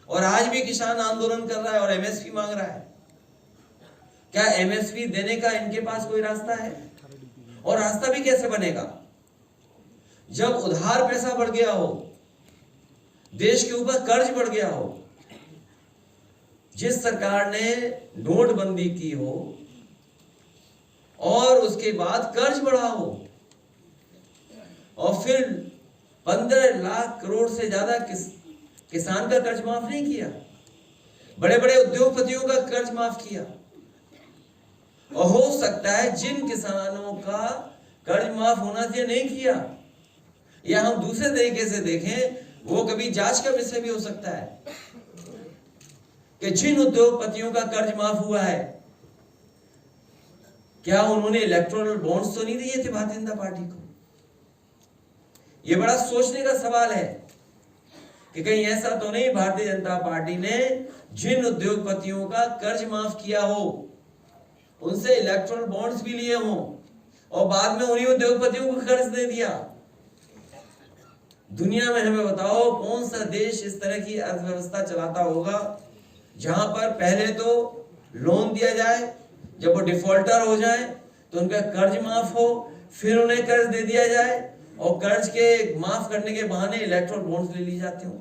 और आज भी किसान आंदोलन कर रहा है और एमएसपी मांग रहा है। क्या एमएसपी देने का इनके पास कोई रास्ता है? और रास्ता भी कैसे बनेगा जब उधार पैसा बढ़ गया हो, देश के ऊपर कर्ज बढ़ गया हो, जिस सरकार ने नोटबंदी की हो और उसके बाद कर्ज बढ़ा हो और फिर 15 लाख करोड़ से ज्यादा किसान का कर्ज माफ नहीं किया, बड़े बड़े उद्योगपतियों का कर्ज माफ किया। और हो सकता है जिन किसानों का कर्ज माफ होना चाहिए नहीं किया, या हम दूसरे तरीके से देखें, वो कभी जांच का विषय भी हो सकता है कि जिन उद्योगपतियों का कर्ज माफ हुआ है, क्या उन्होंने इलेक्टोरल बॉन्ड्स तो नहीं दिए थे भारतीय जनता पार्टी को? यह बड़ा सोचने का सवाल है कि कहीं ऐसा तो नहीं भारतीय जनता पार्टी ने जिन उद्योगपतियों का कर्ज माफ किया हो, उनसे इलेक्टोरल बॉन्ड्स भी लिए हों और बाद में उन्हीं उद्योगपतियों को कर्ज दे दिया। दुनिया में हमें बताओ कौन सा देश इस तरह की अर्थव्यवस्था चलाता होगा जहां पर पहले तो लोन दिया जाए, जब वो डिफॉल्टर हो जाए तो उनका कर्ज माफ हो, फिर उन्हें कर्ज दे दिया जाए और कर्ज के माफ करने के बहाने इलेक्टोरल बॉन्ड्स ले ली जाते हो।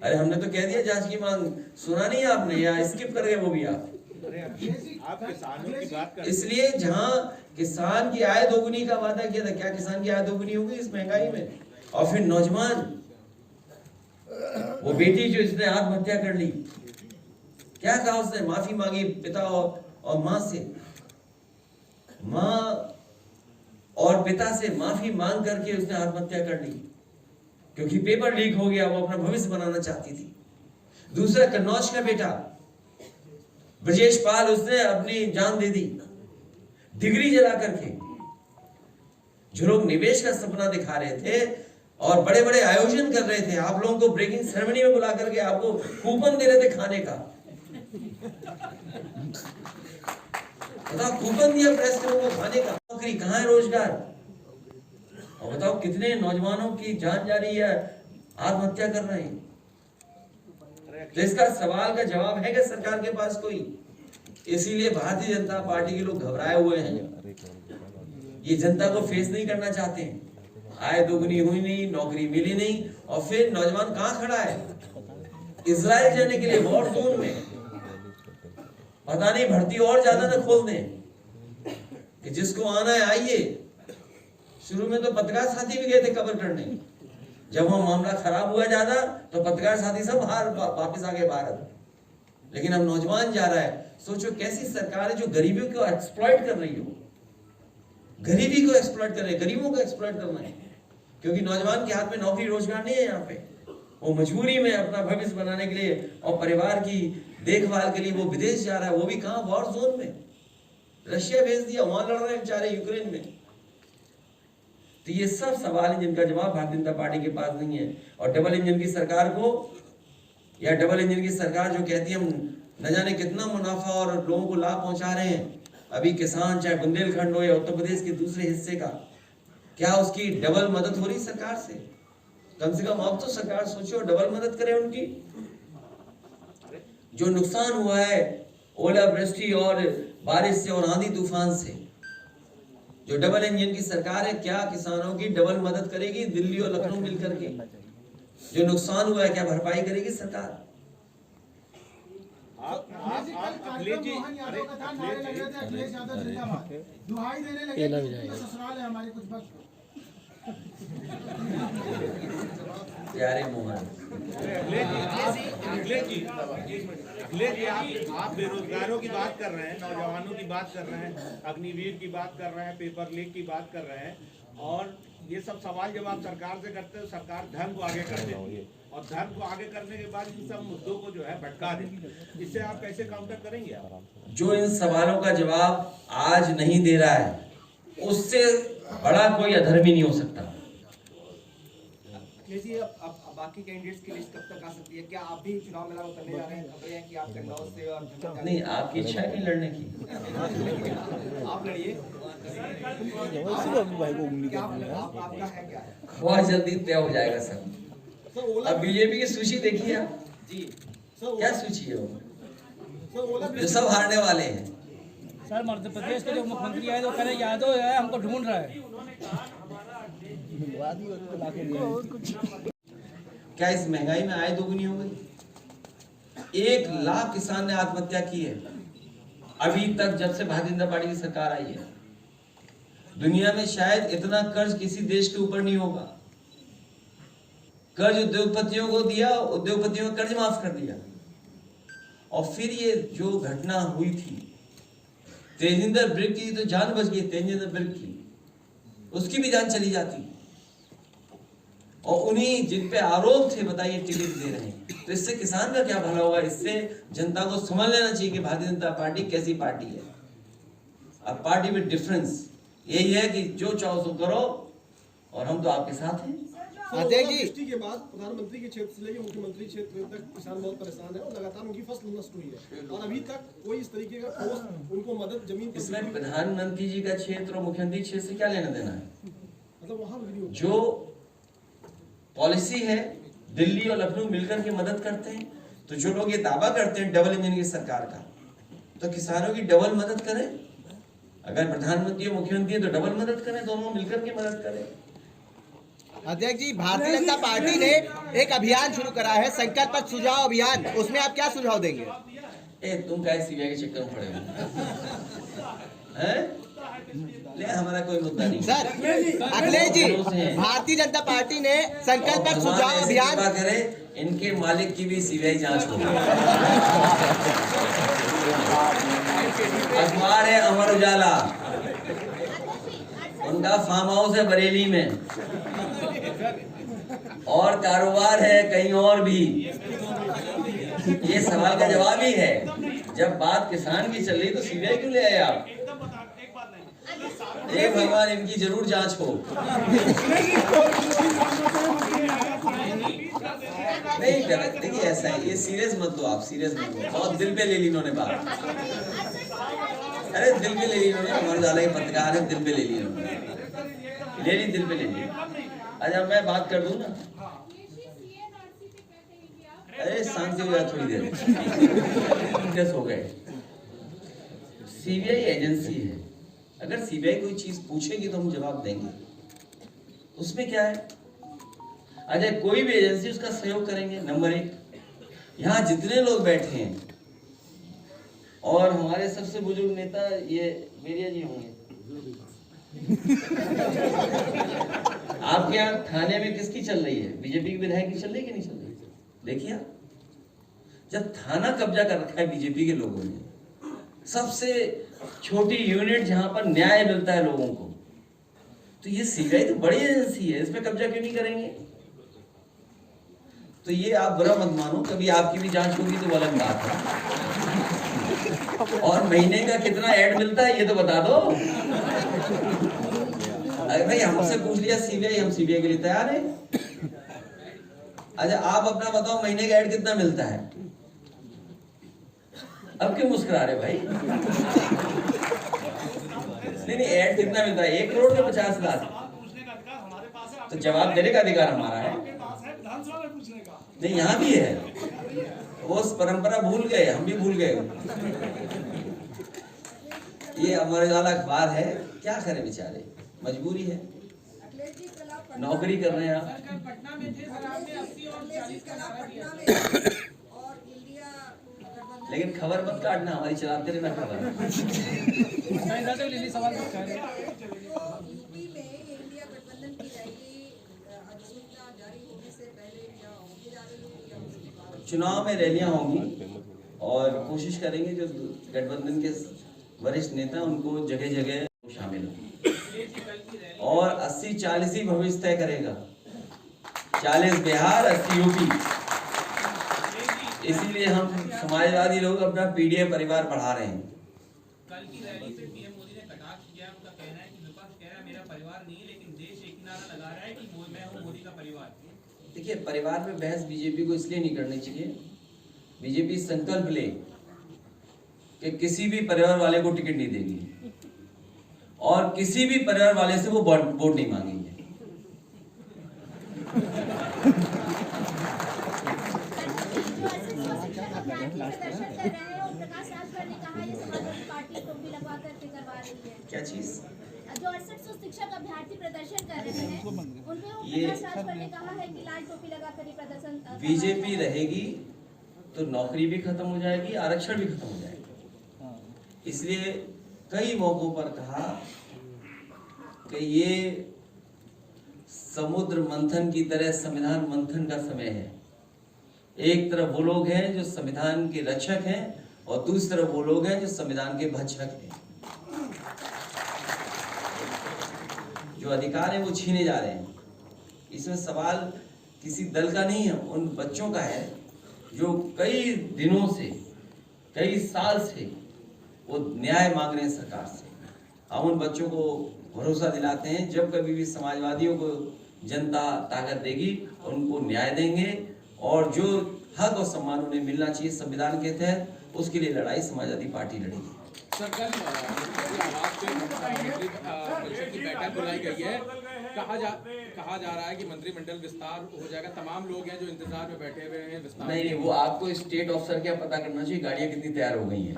अरे हमने तो कह दिया जांच की मांग, सुना नहीं आपने या स्किप कर गए वो भी आप किसानों की बात कर। इसलिए जहां किसान की आय दोगुनी का वादा किया था, क्या किसान की आय दोगुनी होगी इस महंगाई में? और फिर नौजवान, वो बेटी जो इसने आत्महत्या कर ली, क्या कहा उसने? माफी मांगी पिता और मां से, मां और पिता से माफी मांग करके उसने आत्महत्या कर ली क्योंकि पेपर लीक हो गया, वो अपना भविष्य बनाना चाहती थी। दूसरा कन्नौज का बेटा ब्रजेश पाल, उसने अपनी जान दे दी डिग्री जला करके। जो लोग निवेश का सपना दिखा रहे थे और बड़े बड़े आयोजन कर रहे थे, आप लोगों को ब्रेकिंग सेरेमनी में बुला करके आपको कूपन दे रहे थे खाने का, बताओ कूपन दिया प्रेस के लोगों को खाने का। नौकरी कहां है? रोजगार। और बताओ कितने नौजवानों की जान जा रही है, आत्महत्या कर रहे हैं। तो इसका सवाल का जवाब है क्या सरकार के पास कोई? इसीलिए भारतीय जनता पार्टी के लोग घबराए हुए हैं, ये जनता को फेस नहीं करना चाहते हैं। आय दोगुनी हुई नहीं, नौकरी मिली नहीं, और फिर नौजवान कहां खड़ा है? इजराइल जाने के लिए, वॉर जोन में। पता नहीं भर्ती और ज्यादा न खोल दें कि जिसको आना है आइए। शुरू में तो पत्रकार साथी भी गए थे कवर करने, जब वो मामला खराब हुआ ज्यादा तो पत्रकार साथी सब बाहर वापस आ गए भारत। लेकिन अब नौजवान जा रहा है। सोचो कैसी सरकार है जो गरीबों को एक्सप्लॉइट कर रही हो, गरीबी को एक्सप्लॉइट कर रही है, गरीबों को एक्सप्लॉइट करना है, क्योंकि नौजवान के हाथ में नौकरी रोजगार नहीं है। यहाँ पे वो मजबूरी में अपना भविष्य बनाने के लिए और परिवार की देखभाल के लिए वो विदेश जा रहा है, वो भी कहाँ? वॉर जोन में। रशिया भेज दिया, वहां लड़ रहे हैं बेचारे यूक्रेन में। तो ये सब सवाल हैं जिनका जवाब भारतीय जनता पार्टी के पास नहीं है। और डबल इंजन की सरकार को, या डबल इंजन की सरकार जो कहती है हम न जाने कितना मुनाफा और लोगों को लाभ पहुंचा रहे हैं, अभी किसान चाहे बुंदेलखंड हो या उत्तर प्रदेश के दूसरे हिस्से का, क्या उसकी डबल मदद हो रही सरकार से? कम से कम अब तो सरकार सोचो, डबल मदद करे उनकी। जो नुकसान हुआ है ओलावृष्टि और बारिश से और आंधी तूफान से, जो डबल इंजन की सरकार है, क्या किसानों की डबल मदद करेगी? दिल्ली और लखनऊ मिलकर के जो नुकसान हुआ है, क्या भरपाई करेगी सरकार? प्यारे मोहन, अखिलेश जी, आप बेरोजगारों की बात कर रहे हैं, नौजवानों की बात कर रहे हैं, अग्निवीर की बात कर रहे हैं, पेपर लीक की बात कर रहे हैं, और ये सब सवाल जब आप सरकार से करते हो, सरकार धर्म को आगे कर देती है, और धर्म को आगे करने के बाद इन सब मुद्दों को जो है भटका देती है। इससे आप कैसे काउंटर करेंगे? जो इन सवालों का जवाब आज नहीं दे रहा है, उससे बड़ा कोई अधर्मी नहीं हो सकता। अब बाकी कैंडिडेट्स की लिस्ट कब तक आ सकती है? क्या आप भी चुनाव मैदान उतरने जा रहे हैं? खबरें हैं कि आप कन्नौज से और नहीं, आपकी इच्छा है कि लड़ने की? आप लड़िए। आपका है क्या? बहुत जल्दी तय हो जाएगा सब। अब बीजेपी की सूची देखिए आप जी क्या सूची है वो, जो सब हारने वाले हैं। सर मध्य प्रदेश के जो मुख्यमंत्री आए तो कह रहे यादव है हमको ढूंढ रहा है। क्या इस महंगाई में आय दोगुनी हो गई? 1 लाख किसान ने आत्महत्या की है अभी तक, जब से भारतीय जनता पार्टी की सरकार आई है। दुनिया में शायद इतना कर्ज किसी देश के ऊपर नहीं होगा। कर्ज उद्योगपतियों को दिया, उद्योगपतियों का कर्ज माफ कर दिया। और फिर ये जो घटना हुई थी तेजिंदर ब्रिग की, तो जान बच गई तेजिंदर ब्रिग की, उसकी भी जान चली जाती। और उन्हीं जिन पे आरोप थे, बताइए, टिकट दे रहे हैं। तो इससे किसान का क्या भला होगा? इससे जनता को समझ लेना चाहिए कि भारतीय जनता पार्टी कैसी पार्टी है। अब पार्टी में डिफरेंस यही है कि जो चाहो सो करो और हम तो आपके साथ हैं। अध्यक्ष के बाद प्रधानमंत्री के क्षेत्र से लेकर मुख्यमंत्री क्षेत्र तक किसान बहुत परेशान है और लगातार उनकी फसल नष्ट हुई है और अभी तक कोई इस तरीके का ठोस उनको मदद जमीन पर इसमें प्रधानमंत्री जी का क्षेत्र और मुख्यमंत्री क्षेत्र से क्या लेना देना है? मतलब वहाँ जो पॉलिसी है, दिल्ली और लखनऊ मिलकर के मदद करते हैं। तो जो लोग ये दावा करते हैं डबल इंजन की सरकार का, तो किसानों की डबल मदद करें। अगर प्रधानमंत्री और मुख्यमंत्री है तो डबल मदद करें, दोनों मिलकर के मदद करें। अध्यक्ष जी, भारतीय जनता पार्टी ने एक अभियान शुरू करा है, संकल्प पत्र सुझाव अभियान, उसमें आप क्या सुझाव देंगे? तुम क्या सीबीआई के चक्कर में पड़े हो? हैं? ले, हमारा कोई मुद्दा नहीं सर अखिलेश जी, भारतीय जनता पार्टी ने संकल्प पत्र सुझाव अभियान करे, इनके मालिक की भी सीबीआई जांच हो। अखबार है अमर उजाला, उनका फार्म हाउस है बरेली में और कारोबार है कहीं और भी। ये सवाल का जवाब ही है। जब बात किसान की चल रही तो सीबीआई क्यों ले आए आप? हे भगवान, इनकी जरूर जांच हो। नहीं गलत, देखिए ऐसा है, ये सीरियस मत लो आप, सीरियस मत लो। बहुत दिल पे ले ली इन्होंने बात। अरे दिल पे ले ली इन्होंने, अमर उजाला के पत्रकार है, दिल पे ले ली इन्होंने, ले ली, दिल पे ले ली। अच्छा मैं बात कर दूं ना? अरे शांति हो जाए थोड़ी देर। हो गए। सीबीआई एजेंसी है, अगर सीबीआई कोई चीज पूछेगी तो हम जवाब देंगे, उसमें क्या है? अच्छा कोई भी एजेंसी उसका सहयोग करेंगे। नंबर 1, यहाँ जितने लोग बैठे हैं और हमारे सबसे बुजुर्ग नेता ये बेरिया जी होंगे। आपके यहाँ थाने में किसकी चल रही है? बीजेपी की विधायक की चल रही है कि नहीं चल रही? देखिए, जब थाना कब्जा कर रखा है बीजेपी के लोगों ने, सबसे छोटी यूनिट जहां पर न्याय मिलता है लोगों को, तो ये सीबीआई तो बड़ी एजेंसी है, इसमें कब्जा क्यों नहीं करेंगे? तो ये आप बुरा मत मानो, कभी आपकी भी जांच होगी तो वो अलग बात है। और महीने का कितना ऐड मिलता है ये तो बता दो। अरे भाई हमसे पूछ लिया सीबीआई, हम सीबीआई के लिए तैयार हैं। अच्छा आप अपना बताओ, महीने का ऐड कितना मिलता है? अब क्यों मुस्कुरा रहे भाई? नहीं ऐड कितना मिलता है? 1 करोड़ के 50 लाख। तो जवाब देने का अधिकार हमारा है। नहीं यहाँ भी है, वो परंपरा भूल गए, हम भी भूल गए। ये अमर उजाला अखबार है, क्या करें बेचारे, मजबूरी है, नौकरी कर रहे हैं आप। लेकिन खबर मत काटना, हमारी चलाते रहना खबर। चुनाव में रैलियां होंगी और कोशिश करेंगे जो गठबंधन के वरिष्ठ नेता उनको जगह जगह शामिल हो और 80-40 ही भविष्य तय करेगा। 40 बिहार, 80 यूपी। इसीलिए हम समाजवादी लोग अपना पीडीए परिवार बढ़ा रहे हैं। कल की रैली पे पीएम मोदी ने कटाक्ष किया। उनका कहना है कि विपक्ष कह रहा है मेरा परिवार नहीं है, लेकिन देश एक नारा लगा रहा है कि मैं हूं मोदी का परिवार। देखिए, परिवार में बहस बीजेपी को इसलिए नहीं करनी चाहिए। बीजेपी संकल्प ले कि किसी भी परिवार वाले को टिकट नहीं देगी और किसी भी परिवार वाले से वो वोट नहीं मांगेंगे। क्या चीज? जो 6800 शिक्षक अभ्यर्थी प्रदर्शन कर रहे हैं उनपे ये ने कहा है कि लाल टोपी लगाकर ही प्रदर्शन बीजेपी रहेगी तो नौकरी भी खत्म हो जाएगी, आरक्षण भी खत्म हो जाएगा। इसलिए कई मौकों पर कहा कि ये समुद्र मंथन की तरह संविधान मंथन का समय है। एक तरफ वो लोग हैं जो संविधान के रक्षक हैं और दूसरी तरफ वो लोग हैं जो संविधान के भक्षक हैं। जो अधिकार है वो छीने जा रहे हैं। इसमें सवाल किसी दल का नहीं है, उन बच्चों का है जो कई दिनों से, कई साल से वो न्याय मांग रहे हैं सरकार से। हम उन बच्चों को भरोसा दिलाते हैं, जब कभी भी समाजवादियों को जनता ताकत देगी उनको न्याय देंगे और जो हक और सम्मान उन्हें मिलना चाहिए संविधान के तहत, उसके लिए लड़ाई समाजवादी पार्टी लड़ेगी। सर, कल परिषद की बैठक बुलाई गई है, कहा जा रहा है कि मंत्रिमंडल विस्तार हो जाएगा। तमाम लोग हैं जो इंतजार में बैठे हुए हैं विस्तार। नहीं, वो आपको स्टेट ऑफिसर क्या पता करना चाहिए गाड़ियां कितनी तैयार हो गई हैं,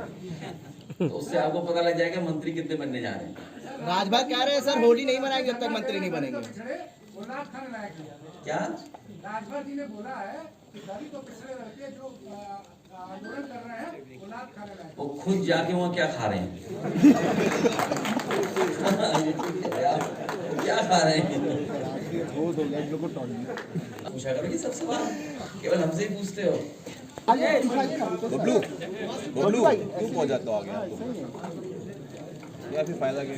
तो उससे आपको पता लग जाएगा मंत्री कितने बनने जा रहे हैं। राजभर कह रहे हैं सर होली नहीं मनाएंगे जब तक मंत्री नहीं बनेंगे। क्या राजभर जी ने बोला है कि दलित और पिछड़े लड़के जो आंदोलन कर रहे हैं वो नाथ खाने लायक। वो खुद जाके वहाँ क्या खा रहे हैं? क्या खा रहे हैं? पूछा करो ये सब सवाल, केवल हमसे ही पूछते हो। बबलू तू पहुंच जाता हो आगे, या फिर फायदा क्या?